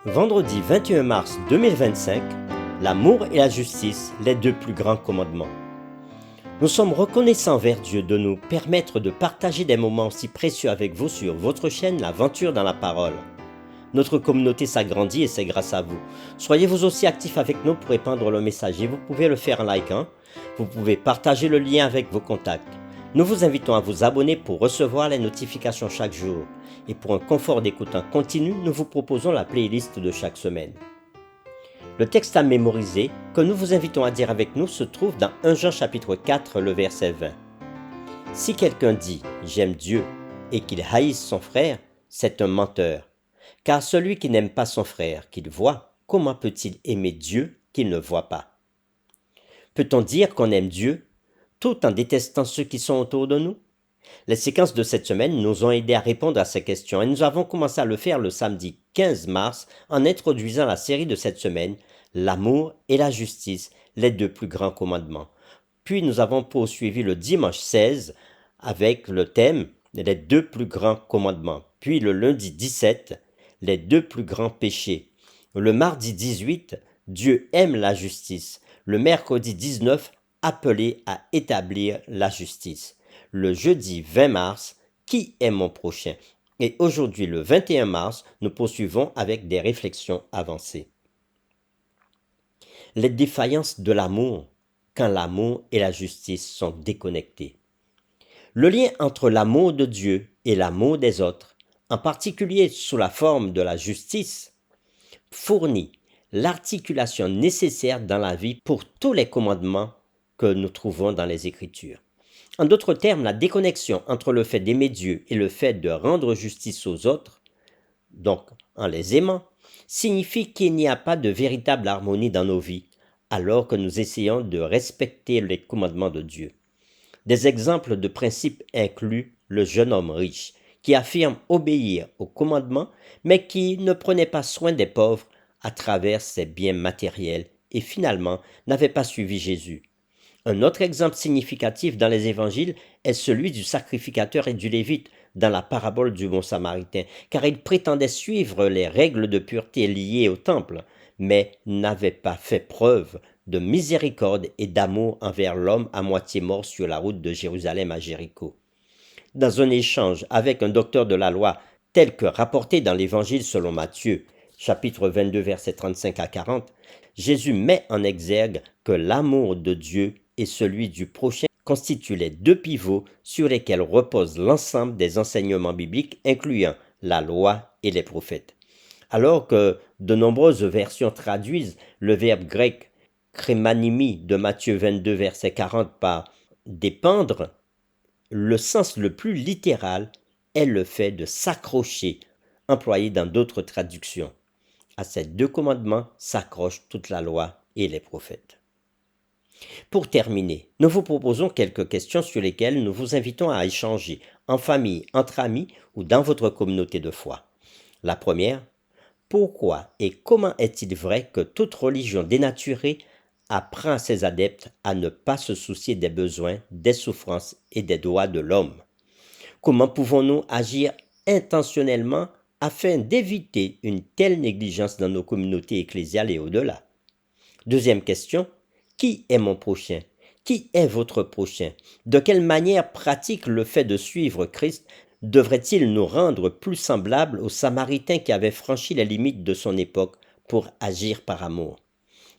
Vendredi 21 mars 2025, l'amour et la justice, les deux plus grands commandements. Nous sommes reconnaissants envers Dieu de nous permettre de partager des moments aussi précieux avec vous sur votre chaîne L'Aventure dans la Parole. Notre communauté s'agrandit et c'est grâce à vous. Soyez vous aussi actifs avec nous pour répandre le message et vous pouvez le faire en likant. Vous pouvez partager le lien avec vos contacts. Nous vous invitons à vous abonner pour recevoir les notifications chaque jour. Et pour un confort d'écoute en continu, nous vous proposons la playlist de chaque semaine. Le texte à mémoriser que nous vous invitons à dire avec nous se trouve dans 1 Jean chapitre 4, le verset 20. Si quelqu'un dit « J'aime Dieu » et qu'il haïsse son frère, c'est un menteur. Car celui qui n'aime pas son frère qu'il voit, comment peut-il aimer Dieu qu'il ne voit pas? Peut-on dire qu'on aime Dieu tout en détestant ceux qui sont autour de nous? Les séquences de cette semaine nous ont aidés à répondre à ces questions et nous avons commencé à le faire le samedi 15 mars en introduisant la série de cette semaine, l'amour et la justice, les deux plus grands commandements. Puis nous avons poursuivi le dimanche 16 avec le thème, les deux plus grands commandements. Puis le lundi 17, les deux plus grands péchés. Le mardi 18, Dieu aime la justice. Le mercredi 19, appelé à établir la justice. Le jeudi 20 mars, qui est mon prochain? Et aujourd'hui, le 21 mars, nous poursuivons avec des réflexions avancées. Les défaillances de l'amour, quand l'amour et la justice sont déconnectés. Le lien entre l'amour de Dieu et l'amour des autres, en particulier sous la forme de la justice, fournit l'articulation nécessaire dans la vie pour tous les commandements que nous trouvons dans les Écritures. En d'autres termes, la déconnexion entre le fait d'aimer Dieu et le fait de rendre justice aux autres, donc en les aimant, signifie qu'il n'y a pas de véritable harmonie dans nos vies, alors que nous essayons de respecter les commandements de Dieu. Des exemples de principes incluent le jeune homme riche, qui affirme obéir aux commandements, mais qui ne prenait pas soin des pauvres à travers ses biens matériels et finalement n'avait pas suivi Jésus. Un autre exemple significatif dans les évangiles est celui du sacrificateur et du lévite dans la parabole du bon samaritain, car il prétendait suivre les règles de pureté liées au temple, mais n'avait pas fait preuve de miséricorde et d'amour envers l'homme à moitié mort sur la route de Jérusalem à Jéricho. Dans un échange avec un docteur de la loi, tel que rapporté dans l'évangile selon Matthieu, chapitre 22, versets 35 à 40, Jésus met en exergue que l'amour de Dieu et celui du prochain constituent les deux pivots sur lesquels repose l'ensemble des enseignements bibliques, incluant la loi et les prophètes. Alors que de nombreuses versions traduisent le verbe grec crémanimi de Matthieu 22, verset 40 par dépendre, le sens le plus littéral est le fait de s'accrocher, employé dans d'autres traductions. À ces deux commandements s'accroche toute la loi et les prophètes. Pour terminer, nous vous proposons quelques questions sur lesquelles nous vous invitons à échanger en famille, entre amis ou dans votre communauté de foi. La première, pourquoi et comment est-il vrai que toute religion dénaturée apprend à ses adeptes à ne pas se soucier des besoins, des souffrances et des droits de l'homme? Comment pouvons-nous agir intentionnellement afin d'éviter une telle négligence dans nos communautés ecclésiales et au-delà? Deuxième question, qui est mon prochain? Qui est votre prochain? De quelle manière pratique le fait de suivre Christ devrait-il nous rendre plus semblables aux Samaritains qui avaient franchi les limites de son époque pour agir par amour?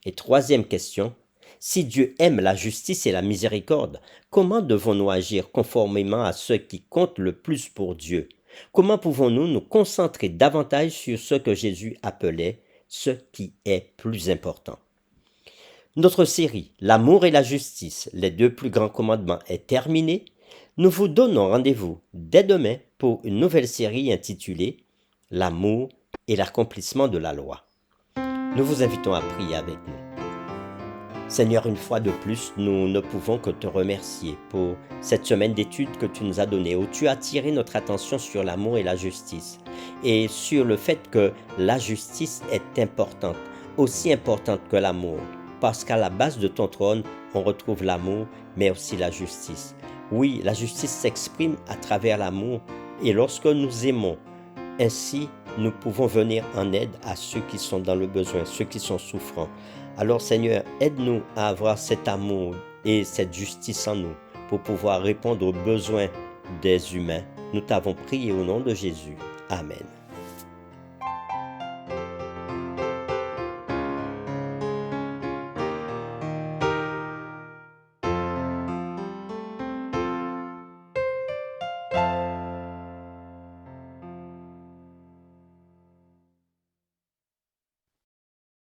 Et troisième question, si Dieu aime la justice et la miséricorde, comment devons-nous agir conformément à ce qui compte le plus pour Dieu? Comment pouvons-nous nous concentrer davantage sur ce que Jésus appelait ce qui est plus important? Notre série L'amour et la justice, les deux plus grands commandements est terminée. Nous vous donnons rendez-vous dès demain pour une nouvelle série intitulée L'amour et l'accomplissement de la loi. Nous vous invitons à prier avec nous. Seigneur, une fois de plus, nous ne pouvons que te remercier pour cette semaine d'études que tu nous as donnée, où tu as attiré notre attention sur l'amour et la justice, et sur le fait que la justice est importante, aussi importante que l'amour, parce qu'à la base de ton trône, on retrouve l'amour, mais aussi la justice. Oui, la justice s'exprime à travers l'amour, et lorsque nous aimons, ainsi nous pouvons venir en aide à ceux qui sont dans le besoin, ceux qui sont souffrants. Alors Seigneur, aide-nous à avoir cet amour et cette justice en nous pour pouvoir répondre aux besoins des humains. Nous t'avons prié au nom de Jésus. Amen.